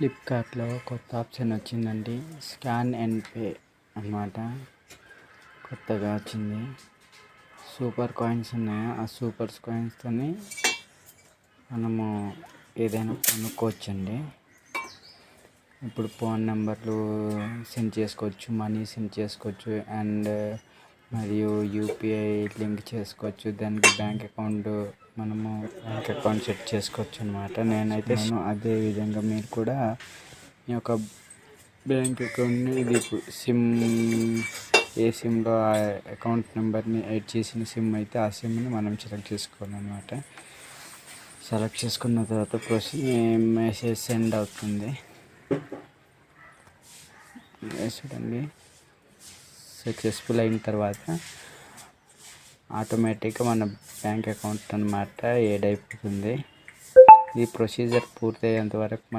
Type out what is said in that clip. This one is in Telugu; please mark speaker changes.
Speaker 1: ఫ్లిప్కార్ట్లో కొత్త ఆప్షన్ వచ్చిందండి. స్కాన్ అండ్ పే అన్నమాట. కొత్తగా వచ్చింది. సూపర్ కాయిన్స్ ఉన్నాయి. ఆ సూపర్ కాయిన్స్తోని మనము ఏదైనా కొనుక్కోవచ్చండి. ఇప్పుడు ఫోన్ నెంబర్లు సెండ్ చేసుకోవచ్చు, మనీ సెండ్ చేసుకోవచ్చు, అండ్ మరియు యూపీఐ లింక్ చేసుకోవచ్చు. దానికి బ్యాంక్ అకౌంట్ సెట్ చేసుకోవచ్చు అనమాట. నేనైతే అదే విధంగా మీరు కూడా మీ యొక్క బ్యాంక్ అకౌంట్ని ఏ సిమ్లో ఆ అకౌంట్ నెంబర్ని యాడ్ చేసిన సిమ్ అయితే ఆ సిమ్ని మనం సెలెక్ట్ చేసుకోవాలన్నమాట. సెలెక్ట్ చేసుకున్న తర్వాత మెసేజ్ సెండ్ అవుతుంది. చూడండి, సక్సెస్ఫుల్ అయిన తర్వాత ఆటోమేటిక్గా మన బ్యాంక్ అకౌంట్ అన్నమాట యాడ్ అయిపోతుంది. ఈ ప్రొసీజర్ పూర్తయ్యేంత వరకు